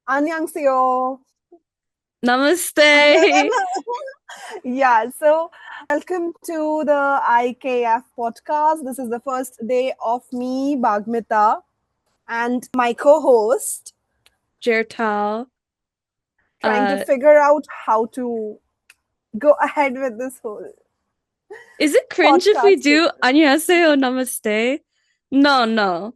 Annyeonghaseyo. Namaste. Yeah, so welcome to the IKF podcast. This is the first day of me, Bagmita, and my co-host Jhertau. trying to Uh, figure out how to go ahead with this whole is it cringe if we podcast do thing. annyeonghaseyo namaste? No, no.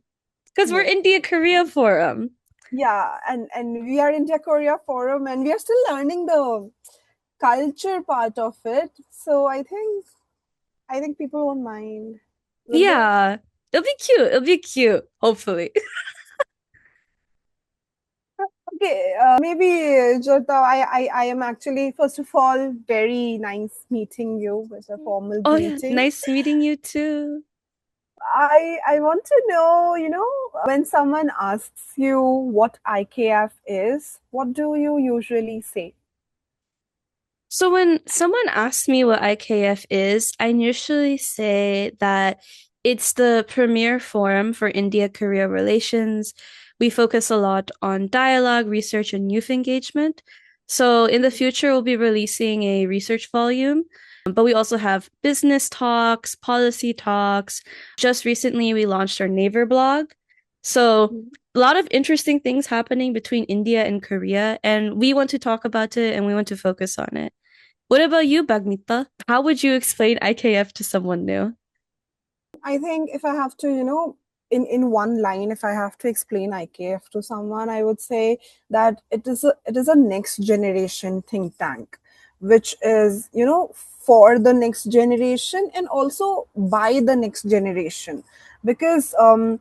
Because we're No. India Korea Forum. Yeah, and we are India Korea Forum and we are still learning the culture part of it. So I think people won't mind. Will they? Yeah. It'll be cute. It'll be cute, hopefully. Okay, maybe Jyota, I am actually first of all very nice meeting you with a formal Oh yeah, greeting. nice meeting you too. I want to know, when someone asks you what IKF is, what do you usually say? So when someone asks me what IKF is, I usually say that it's the premier forum for India-Korea relations. We focus a lot on dialogue, research, and youth engagement. So in the future, we'll be releasing a research volume, but we also have business talks, policy talks. Just recently, we launched our neighbor blog. So a lot of interesting things happening between India and Korea, and we want to talk about it and we want to focus on it. What about you, Bagmita? How would you explain IKF to someone new? I think if I have to, in one line, if I have to explain IKF to someone, I would say that it is a next generation think tank, which is, for the next generation and also by the next generation. Because all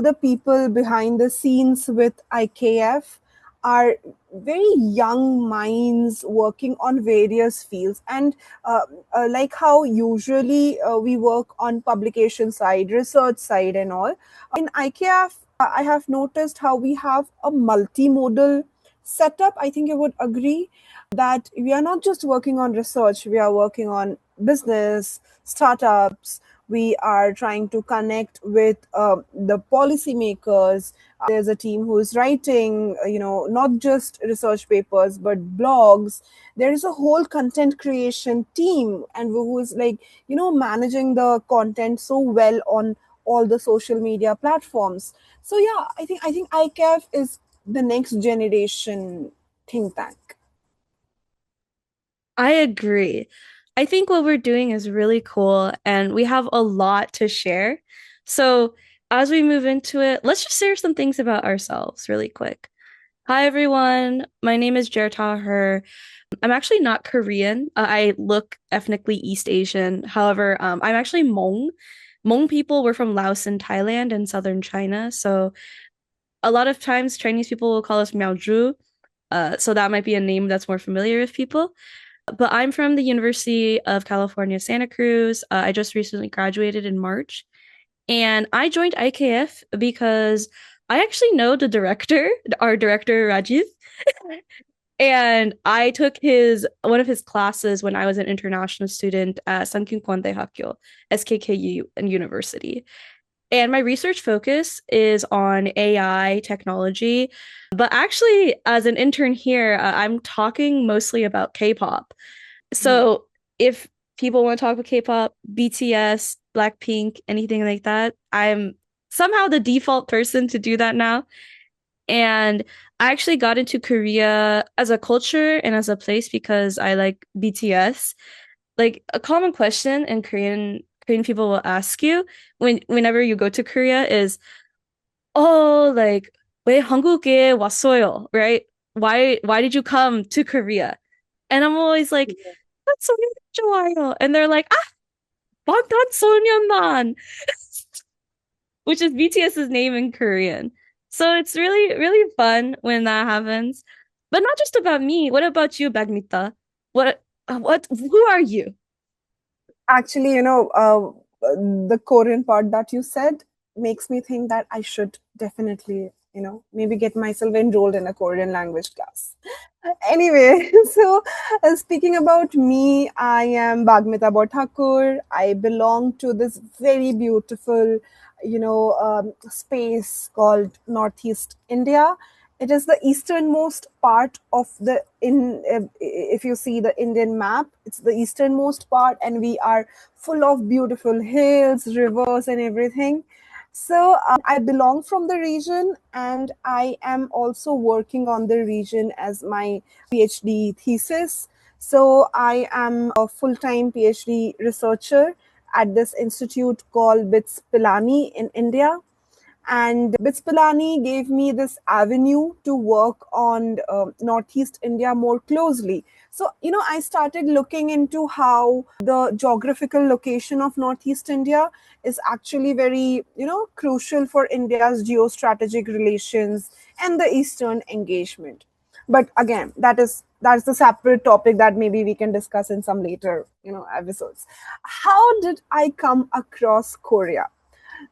the people behind the scenes with IKF are very young minds working on various fields and uh, like how usually we work on publication side, research side, and all. In IKF, I have noticed how we have a multimodal setup. I think you would agree that we are not just working on research, we are working on business, startups. We are trying to connect with the policymakers. There's a team who is writing, not just research papers, but blogs. There is a whole content creation team and who is like managing the content so well on all the social media platforms. So yeah, I think ICAF is the next generation think tank. I agree. I think what we're doing is really cool and we have a lot to share. So, as we move into it, let's just share some things about ourselves really quick. Hi, everyone. My name is Jhertau. I'm actually not Korean. I look ethnically East Asian. However, I'm actually Hmong. Hmong people were from Laos and Thailand and southern China. So, a lot of times Chinese people will call us Miaozhu. So that might be a name that's more familiar with people. But I'm from the University of California, Santa Cruz. I just recently graduated in March. And I joined IKF because I actually know the director, our director, Rajiv. And I took his one of his classes when I was an international student at Sankyun Kwande Hakyo, SKKU and University. And my research focus is on AI technology. But actually, as an intern here, I'm talking mostly about K-pop. Hmm. So if people want to talk about K-pop, BTS, Blackpink, anything like that, I'm somehow the default person to do that now. And I actually got into Korea as a culture and as a place because I like BTS. Like a common question in Korean people will ask you whenever you go to Korea is, oh, like 왜 한국에 왔어요, right? Why did you come to Korea? And I'm always like, that's 좋아요. And they're like, ah, 방탄소년단, which is BTS's name in Korean. So it's really, really fun when that happens. But not just about me. What about you, Bagmita? Who are you? Actually, the Korean part that you said makes me think that I should definitely, maybe get myself enrolled in a Korean language class. Anyway, so speaking about me, I am Bagmita Thakur. I belong to this very beautiful, space called Northeast India. It is the easternmost part of the in if you see the Indian map, it's the easternmost part, and we are full of beautiful hills, rivers, and everything. So I belong from the region, and I am also working on the region as my PhD thesis. So I am a full-time PhD researcher at this institute called BITS Pilani in India, and BITS Pilani gave me this avenue to work on Northeast India more closely. So, I started looking into how the geographical location of Northeast India is actually very, crucial for India's geostrategic relations and the Eastern engagement. But again, that's the separate topic that maybe we can discuss in some later, episodes. How did I come across Korea?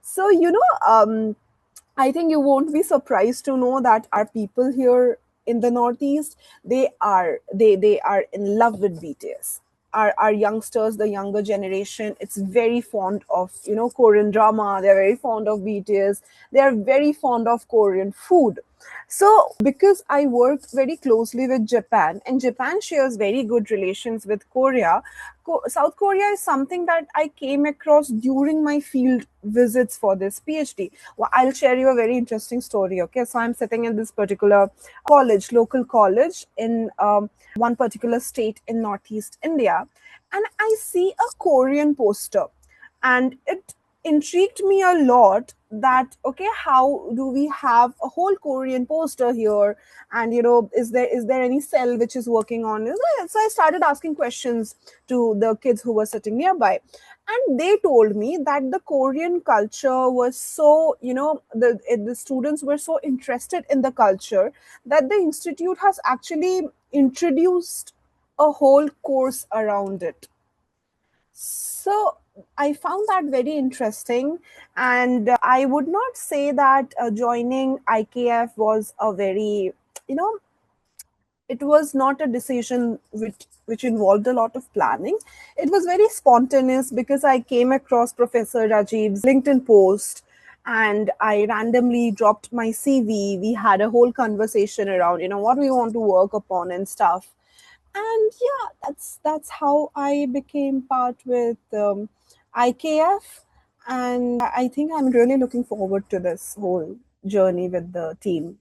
So, I think you won't be surprised to know that our people here in the Northeast, they are in love with BTS. Our youngsters, the younger generation, it's very fond of Korean drama. They're very fond of BTS. They are very fond of Korean food. So, because I work very closely with Japan, and Japan shares very good relations with Korea, South Korea is something that I came across during my field visits for this PhD. Well, I'll share you a very interesting story. Okay, so I'm sitting in this particular college, local college in one particular state in Northeast India, and I see a Korean poster, and it intrigued me a lot that okay, how do we have a whole Korean poster here, and is there any cell which is working on it? So I started asking questions to the kids who were sitting nearby, and they told me that the Korean culture was so, the students were so interested in the culture that the institute has actually introduced a whole course around it. So I found that very interesting, and I would not say that joining IKF was a very, you know, it was not a decision which involved a lot of planning. It was very spontaneous because I came across Professor Rajiv's LinkedIn post, and I randomly dropped my CV. We had a whole conversation around what we want to work upon and stuff. And yeah, that's how I became part with IKF, and I think I'm really looking forward to this whole journey with the team.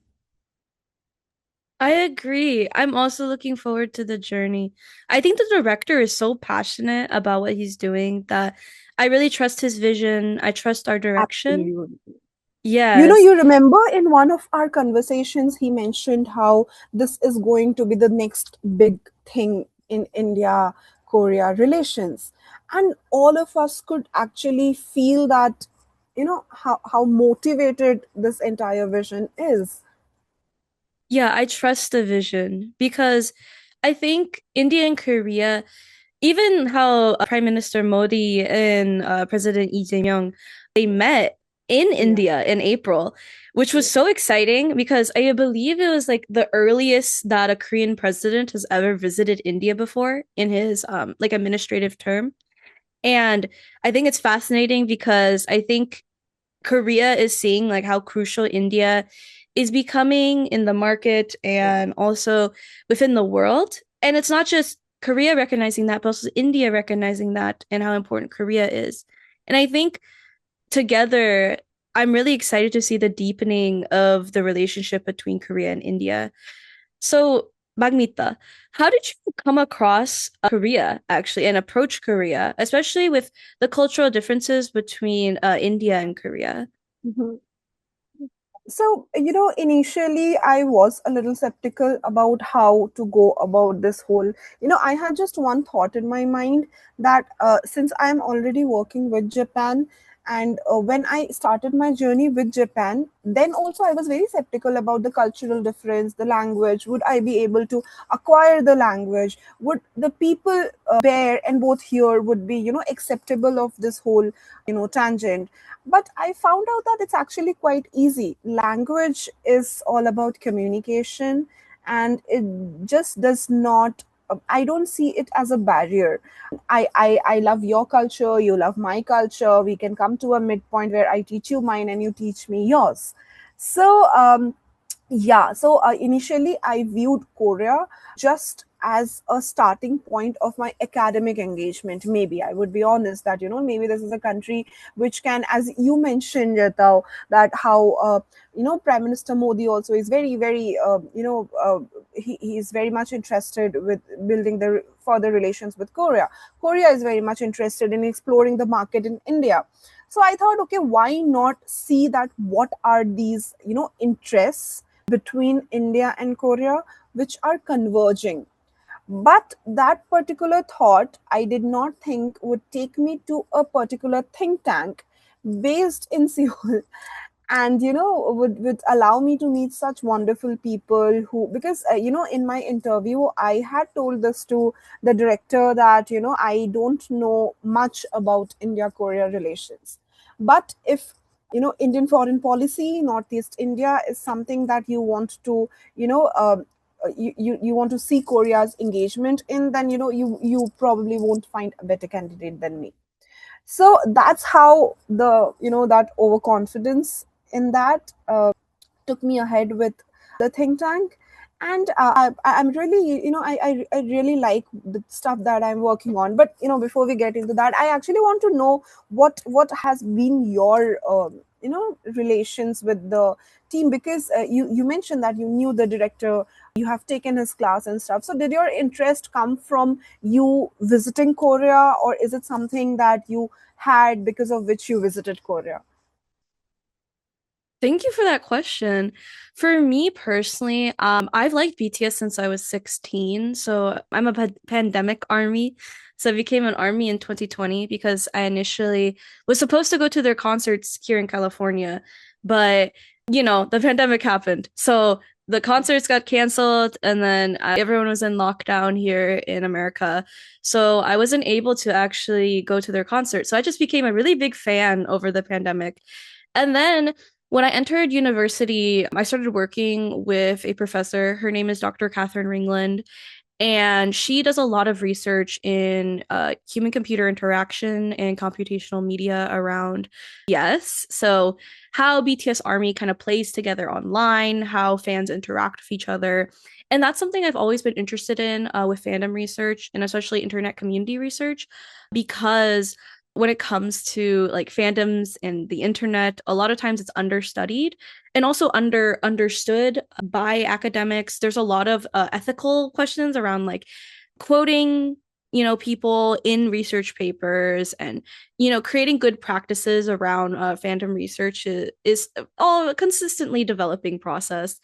I agree. I'm also looking forward to the journey. I think the director is so passionate about what he's doing that I really trust his vision. I trust our direction. Absolutely. Yes. You remember in one of our conversations, he mentioned how this is going to be the next big thing in India Korea relations. And all of us could actually feel that, how motivated this entire vision is. Yeah, I trust the vision because I think India and Korea, even how Prime Minister Modi and President Lee Jae-myung, they met in Yeah. India in April, which was Yeah. so exciting because I believe it was like the earliest that a Korean president has ever visited India before in his like administrative term. And I think it's fascinating because I think Korea is seeing like how crucial India is becoming in the market Yeah. and also within the world. And it's not just Korea recognizing that, but also India recognizing that and how important Korea is. And I think together, I'm really excited to see the deepening of the relationship between Korea and India. So, Bagmita, how did you come across Korea actually and approach Korea, especially with the cultural differences between India and Korea? Mhm. So, initially I was a little skeptical about how to go about this whole. I had just one thought in my mind that since I am already working with Japan, and when I started my journey with Japan, then also I was very skeptical about the cultural difference, the language. Would I be able to acquire the language? Would the people there and both here would be, acceptable of this whole, tangent? But I found out that it's actually quite easy. Language is all about communication, and it just does not, I don't see it as a barrier. I love your culture, you love my culture. We can come to a midpoint where I teach you mine and you teach me yours. So, Yeah, so initially I viewed Korea just as a starting point of my academic engagement. Maybe I would be honest that, maybe this is a country which can, as you mentioned, Jhertau, that how, Prime Minister Modi also is very, very, he is very much interested with building the further relations with Korea. Korea is very much interested in exploring the market in India. So I thought, okay, why not see that what are these, interests between India and Korea, which are converging. But that particular thought, I did not think would take me to a particular think tank based in Seoul, and would allow me to meet such wonderful people who, because in my interview I had told this to the director that I don't know much about India Korea relations, but if Indian foreign policy, Northeast India is something that you want to you know you want to see Korea's engagement in, then you probably won't find a better candidate than me. So that's how the that overconfidence in that took me ahead with the think tank. And I'm really, I really like the stuff that I'm working on. But before we get into that, I actually want to know what has been your relations with the team, because you mentioned that you knew the director, you have taken his class and stuff. So did your interest come from you visiting Korea, or is it something that you had because of which you visited Korea? Thank you for that question. For me personally, I've liked BTS since I was 16. So I'm a pandemic army. So I became an army in 2020 because I initially was supposed to go to their concerts here in California, but the pandemic happened. So the concerts got canceled, and then everyone was in lockdown here in America. So I wasn't able to actually go to their concert. So I just became a really big fan over the pandemic. And then when I entered university, I started working with a professor. Her name is Dr. Catherine Ringland, and she does a lot of research in human computer interaction and computational media around BTS. So, how BTS Army kind of plays together online, how fans interact with each other. And that's something I've always been interested in with fandom research and especially internet community research, because when it comes to like fandoms and the internet, a lot of times it's understudied and also understood by academics. There's a lot of ethical questions around like quoting people in research papers, and creating good practices around fandom research is all a consistently developing process.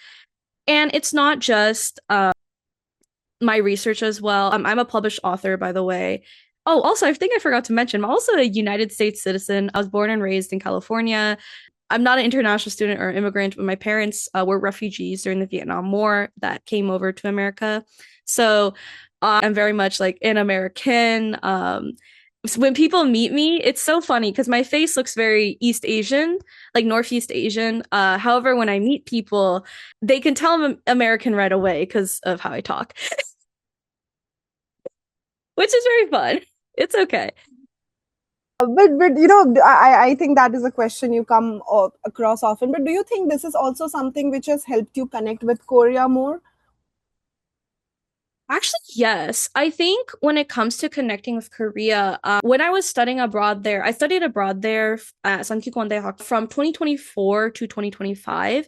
And it's not just my research as well. I'm a published author, by the way. Oh, also, I think I forgot to mention, I'm also a United States citizen. I was born and raised in California. I'm not an international student or immigrant, but my parents were refugees during the Vietnam War that came over to America. So I'm very much like an American. So when people meet me, it's so funny because my face looks very East Asian, like Northeast Asian. However, when I meet people, they can tell I'm American right away because of how I talk, which is very fun. It's okay. But I think that is a question you come across often. But do you think this is also something which has helped you connect with Korea more? Actually, yes. I think when it comes to connecting with Korea, when I was studying abroad there, I studied abroad there at Sankyukwon Daehak from 2024 to 2025.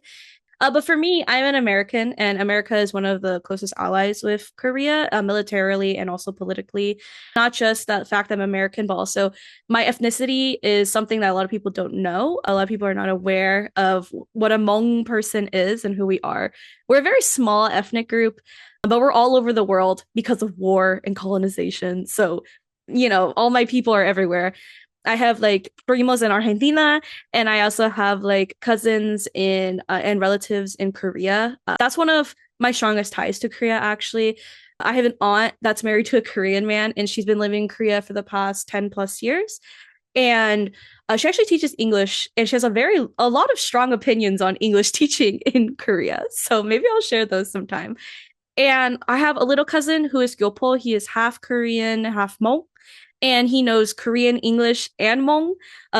But for me, I'm an American, and America is one of the closest allies with Korea, militarily and also politically. Not just that fact that I'm American, but also my ethnicity is something that a lot of people don't know. A lot of people are not aware of what a Hmong person is and who we are. We're a very small ethnic group, but we're all over the world because of war and colonization. So, all my people are everywhere. I have like primos in Argentina, and I also have like cousins in and relatives in Korea. That's one of my strongest ties to Korea, actually. I have an aunt that's married to a Korean man, and she's been living in Korea for the past 10 plus years. And she actually teaches English, and she has a lot of strong opinions on English teaching in Korea. So maybe I'll share those sometime. And I have a little cousin who is Gyopo. He is half Korean, half Hmong, and he knows Korean, English, and Hmong.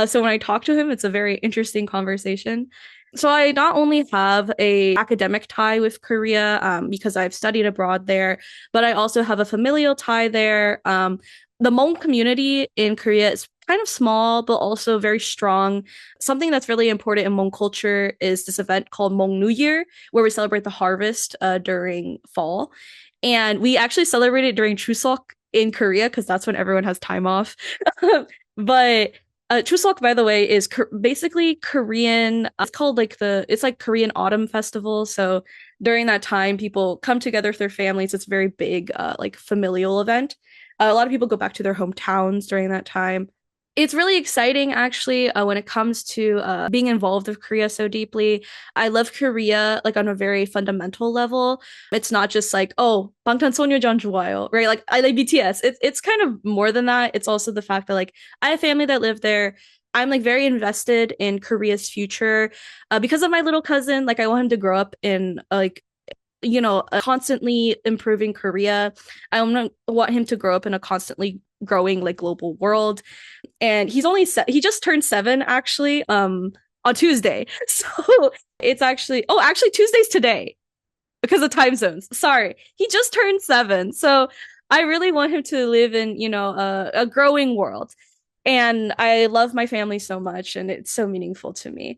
So when I talk to him, it's a very interesting conversation. So I not only have a academic tie with Korea because I've studied abroad there, but I also have a familial tie there. The Hmong community in Korea is kind of small, but also very strong. Something that's really important in Hmong culture is this event called Hmong New Year, where we celebrate the harvest during fall. And we actually celebrate it during Chuseok in Korea because that's when everyone has time off. But Chuseok, by the way, is basically Korean. It's called like it's like Korean Autumn Festival. So during that time, people come together with their families. It's a very big, like familial event. A lot of people go back to their hometowns during that time. It's really exciting, actually, when it comes to being involved with Korea so deeply. I love Korea like on a very fundamental level. It's not just like, oh, 방탄소년단 좋아요, right? Like I like BTS. It's kind of more than that. It's also the fact that like I have family that live there. I'm like very invested in Korea's future because of my little cousin. Like I want him to grow up in like a constantly improving Korea. Want him to grow up in a constantly growing like global world. And he just turned 7 actually on Tuesday. So it's actually Tuesday's today because of time zones. Sorry. He just turned 7. So I really want him to live in, a growing world. And I love my family so much and it's so meaningful to me.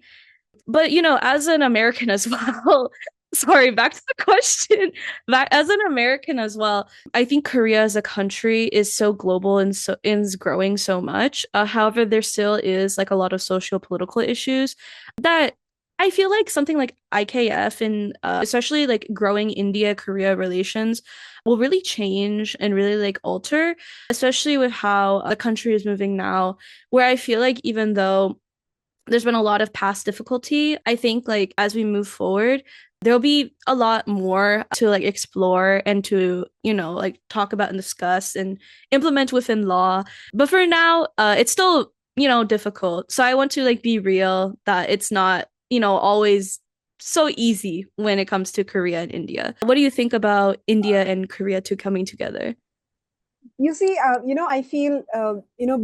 But as an American as well, sorry, back to the question. Back as an American as well, I think Korea as a country is so global and so is growing so much. However, there still is like a lot of social political issues that I feel like something like IKF and especially like growing India Korea relations will really change and really like alter, especially with how the country is moving now, where I feel like even though there's been a lot of past difficulty. I think like as we move forward, there'll be a lot more to like explore and to, like talk about and discuss and implement within law. But for now, it's still, difficult. So I want to like be real that it's not, always so easy when it comes to Korea and India. What do you think about India and Korea two coming together? You see, I feel,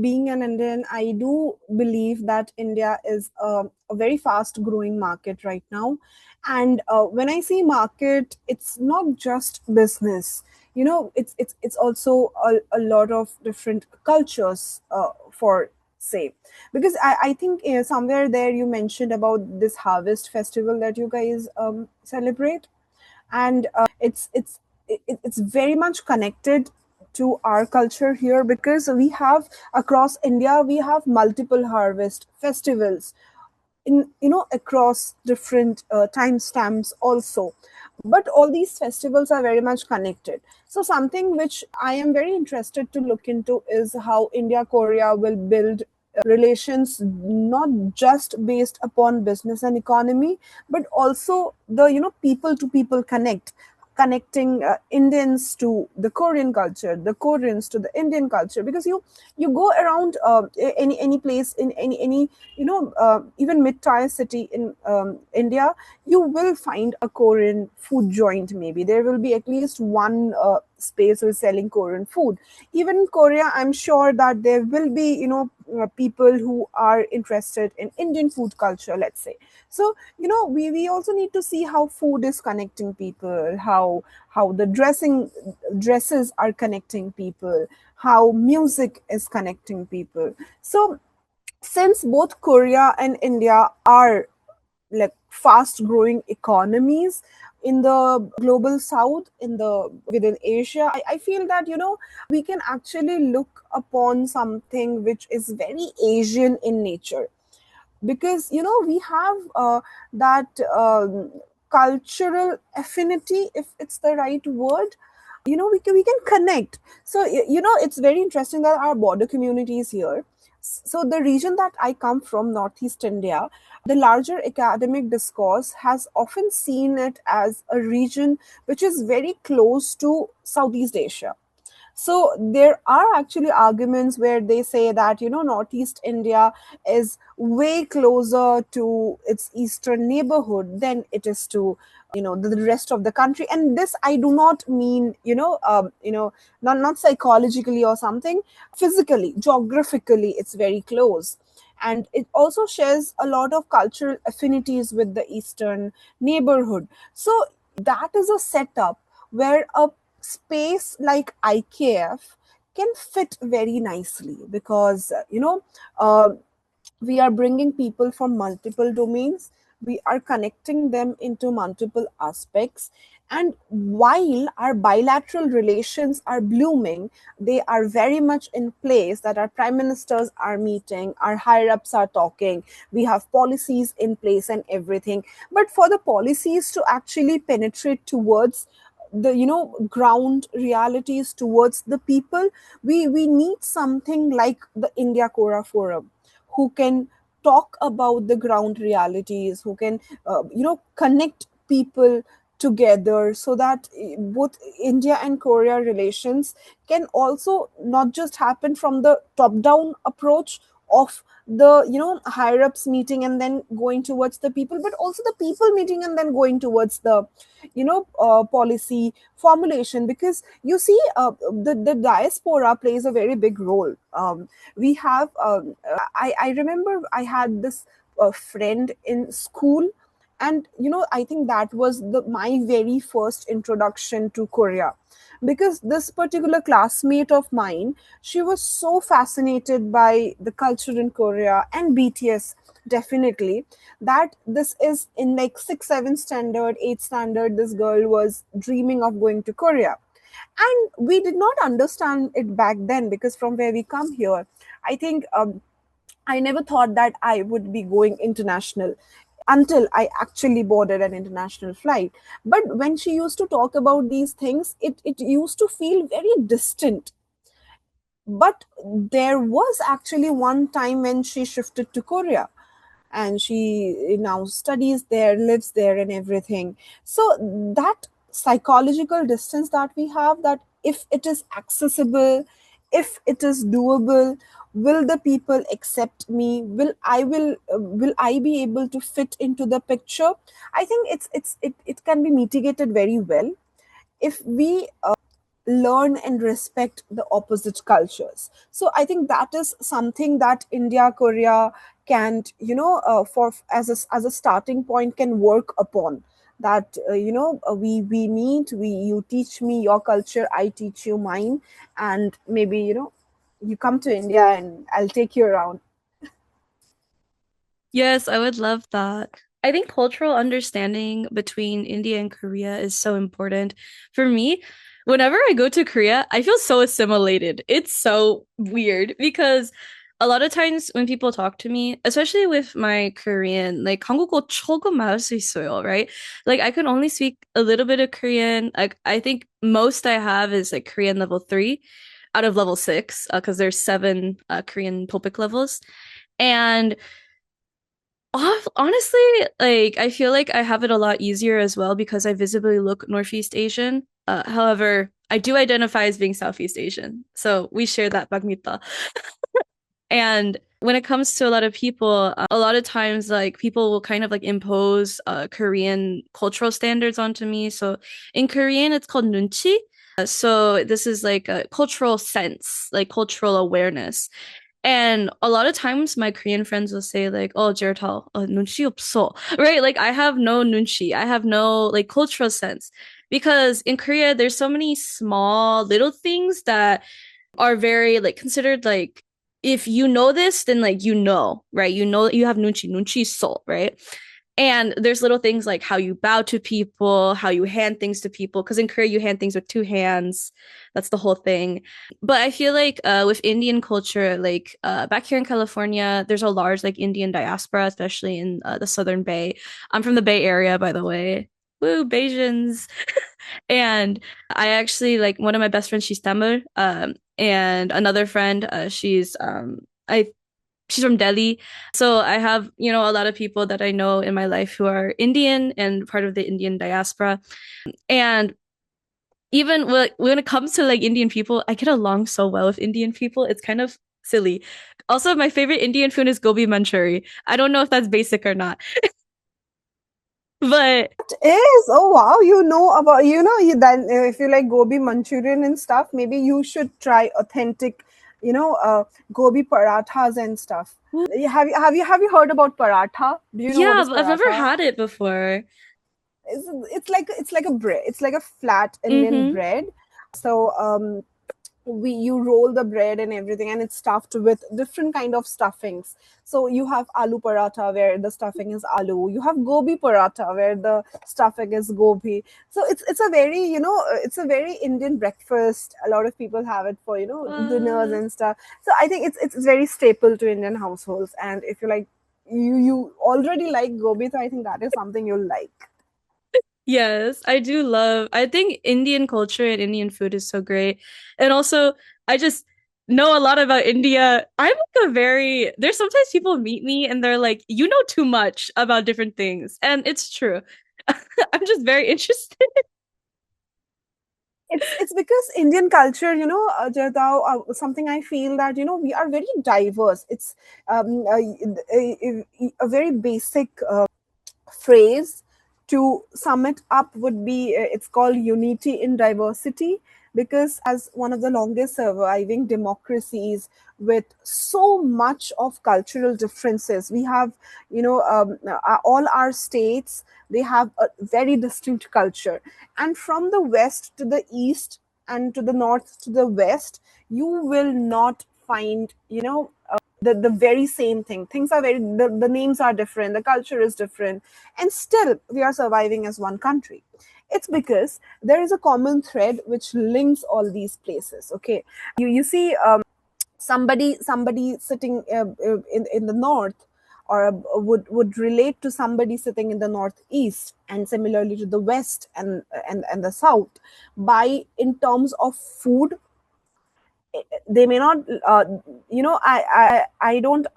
being an Indian, I do believe that India is a very fast growing market right now. And when I say market, it's not just business. It's also a lot of different cultures, for say, because I think somewhere there you mentioned about this harvest festival that you guys celebrate, and it's very much connected to our culture here, because we have across India, we have multiple harvest festivals in, across different time stamps also. But all these festivals are very much connected. So something which I am very interested to look into is how India Korea will build relations, not just based upon business and economy, but also the, people to people connecting Indians to the Korean culture, the Koreans to the Indian culture. Because you go around any place in any even mid-tier city in India, you will find a Korean food joint. Maybe there will be at least one space who is selling Korean food. Even in Korea, I'm sure that there will be, people who are interested in Indian food culture, let's say. So, we also need to see how food is connecting people, how the dresses are connecting people, how music is connecting people. So since both Korea and India are like fast growing economies in the global south, in the within Asia, I feel that, we can actually look upon something which is very Asian in nature. Because, we have that cultural affinity, if it's the right word. We can connect. So it's very interesting that our border communities here. So the region that I come from, Northeast India, the larger academic discourse has often seen it as a region which is very close to Southeast Asia. So there are actually arguments where they say that, Northeast India is way closer to its eastern neighborhood than it is to, the rest of the country. And this I do not mean, not psychologically or something. Physically, geographically, it's very close. And it also shares a lot of cultural affinities with the eastern neighborhood. So that is a setup where a space like IKF can fit very nicely, because uh, we are bringing people from multiple domains, we are connecting them into multiple aspects, and while our bilateral relations are blooming, they are very much in place, that our prime ministers are meeting, our higher ups are talking, we have policies in place and everything. But for the policies to actually penetrate towards the ground realities, towards the people, we need something like the India Cora Forum, who can talk about the ground realities, who can connect people together, so that both India and Korea relations can also not just happen from the top down approach of the higher ups meeting and then going towards the people, but also the people meeting and then going towards the policy formulation. Because you see, the diaspora plays a very big role. We have I remember I had this friend in school, and I think that was the my very first introduction to Korea, because this particular classmate of mine, she was so fascinated by the culture in Korea and BTS, definitely, that this is in like 6 7 standard, 8 standard, this girl was dreaming of going to Korea. And we did not understand it back then, because from where we come here, I think I never thought that I would be going international until I actually boarded an international flight. But when she used to talk about these things, it used to feel very distant. But there was actually one time when she shifted to Korea, and she now studies there, lives there, and everything. So that psychological distance that we have, that if it is accessible, if it is doable, will the people accept me? Will I be able to fit into the picture? I think it can be mitigated very well if we learn and respect the opposite cultures. So I think that is something that India Korea can, for as a starting point, can work upon. That we meet, we you teach me your culture, I teach you mine, and maybe you come to India and I'll take you around. Yes, I would love that. I think cultural understanding between India and Korea is so important. For me, whenever I go to Korea, I feel so assimilated. It's so weird because a lot of times when people talk to me, especially with my Korean, like 한국어 조금 할 수 있어요, right? Like I can only speak a little bit of Korean. Like I think most I have is like Korean level 3 out of level 6, because there's 7 Korean TOEIC levels. And honestly, like I feel like I have it a lot easier as well because I visibly look Northeast Asian. However, I do identify as being Southeast Asian. So we share that Bagmita. And when it comes to a lot of people, a lot of times like people will kind of like impose Korean cultural standards onto me. So in Korean, it's called nunchi. So this is like a cultural sense, like cultural awareness. And a lot of times my Korean friends will say like, "Oh, Jhertau, 눈치 없어." Right? Like I have no nunchi. I have no like cultural sense. Because in Korea there's so many small little things that are very like considered like if you know this, then like you know, right? You know you have nunchi so, right? And there's little things like how you bow to people, how you hand things to people. Because in Korea, you hand things with 2 hands. That's the whole thing. But I feel like with Indian culture, like back here in California, there's a large like Indian diaspora, especially in the Southern Bay. I'm from the Bay Area, by the way. Woo, Bayesians. And I actually like one of my best friends, she's Tamil. And another friend, I she's from Delhi. So I have, a lot of people that I know in my life who are Indian and part of the Indian diaspora. And even when it comes to like Indian people, I get along so well with Indian people. It's kind of silly. Also, my favorite Indian food is gobi manchuri. I don't know if that's basic or not, but Is, oh wow, you know about, you then, if you like gobi Manchurian and stuff, maybe you should try authentic, you know, gobi parathas and stuff. Have you heard about paratha? Do you know what yeah, is but I've never paratha? had it before. It's like a bread. It's like a flat Indian Mm-hmm. bread. So we you roll the bread and everything, and it's stuffed with different kind of stuffings. So you have aloo paratha where the stuffing is aloo. You have gobi paratha where the stuffing is gobi. So it's a very, it's a very Indian breakfast. A lot of people have it for, dinners Uh, and stuff. So I think it's very staple to Indian households. And if you like, you already like gobi, so I think that is something you'll like. yes, I do love. I think Indian culture and Indian food is so great. And also, I just know a lot about India. I'm like a very, there's sometimes people meet me and they're like, you know too much about different things. And it's true. I'm just very interested. It's because Indian culture, Jhertau, something I feel that, we are very diverse. It's a very basic phrase to sum it up would be, it's called unity in diversity, because as one of the longest surviving democracies with so much of cultural differences, we have, all our states, they have a very distinct culture. And from the west to the east and to the north to the west, you will not find, the very same thing. Things are the names are different, the culture is different, and still we are surviving as one country. It's because there is a common thread which links all these places. Okay, you see, somebody sitting in the north, or would relate to somebody sitting in the northeast, and similarly to the west and the south, by in terms of food. They may not, I don't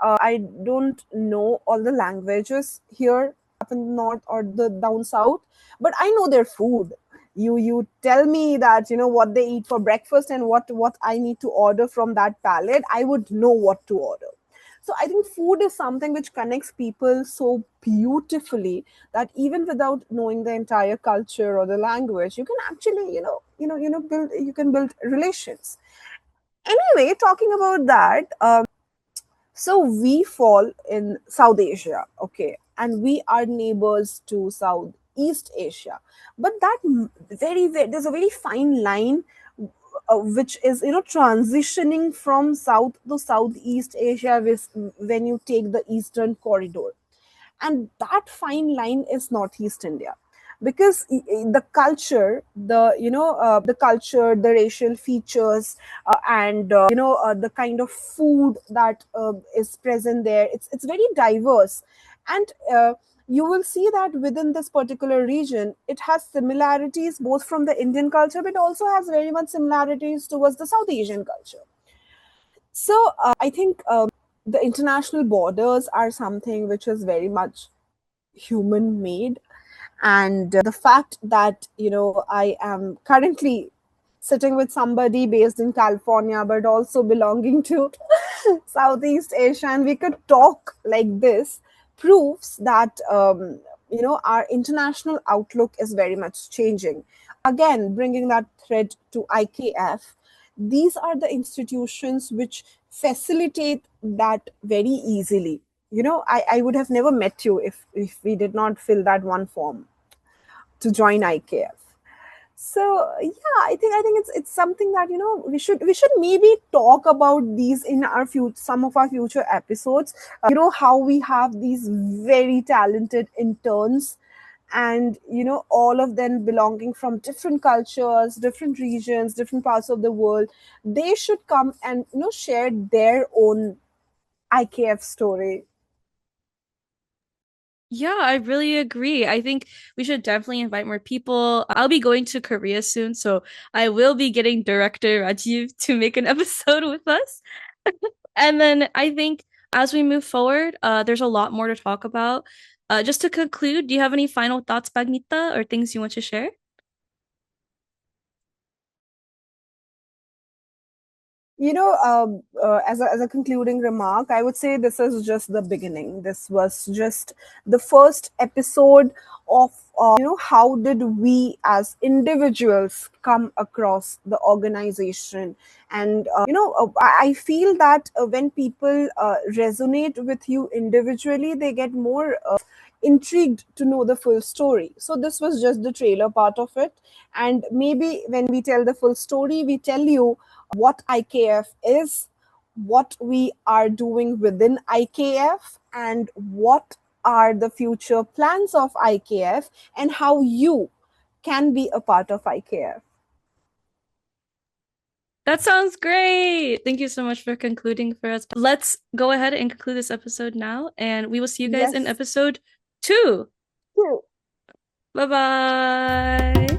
know all the languages here up in the north or the down south, but I know their food. You tell me that, what they eat for breakfast and what I need to order from that palette, I would know what to order. So I think food is something which connects people so beautifully that even without knowing the entire culture or the language, you can actually, build, you can build relations. Anyway, talking about that, so we fall in South Asia, okay, and we are neighbors to Southeast Asia. But that there's a very fine line, which is, transitioning from South to Southeast Asia when you take the Eastern corridor, and that fine line is Northeast India, because the culture, the culture, the racial features, and the kind of food that is present there, it's very diverse. And you will see that within this particular region, it has similarities both from the Indian culture, but also has very much similarities towards the South Asian culture. So I think the international borders are something which is very much human made. And the fact that, I am currently sitting with somebody based in California but also belonging to Southeast Asia, and we could talk like this, proves that, our international outlook is very much changing. Again, bringing that thread to IKF, these are the institutions which facilitate that very easily. I would have never met you if we did not fill that one form to join IKF. So yeah, I think it's something that, we should maybe talk about these in our future, some of our future episodes. How we have these very talented interns, and all of them belonging from different cultures, different regions, different parts of the world. They should come and, share their own IKF story. Yeah, I really agree. I think we should definitely invite more people. I'll be going to Korea soon, so I will be getting director Rajiv to make an episode with us. And then I think as we move forward, there's a lot more to talk about. Just to conclude, do you have any final thoughts, Bagmita, or things you want to share? As a concluding remark, I would say this is just the beginning. This was just the first episode of, how did we as individuals come across the organization. And, I feel that when people resonate with you individually, they get more intrigued to know the full story. So this was just the trailer part of it. And maybe when we tell the full story, we tell you what IKF is, what we are doing within IKF, and what are the future plans of IKF, and how you can be a part of IKF. That sounds great. Thank you so much for concluding for us. Let's go ahead and conclude this episode now, and we will see you guys in Yes. episode 2. True. Bye bye.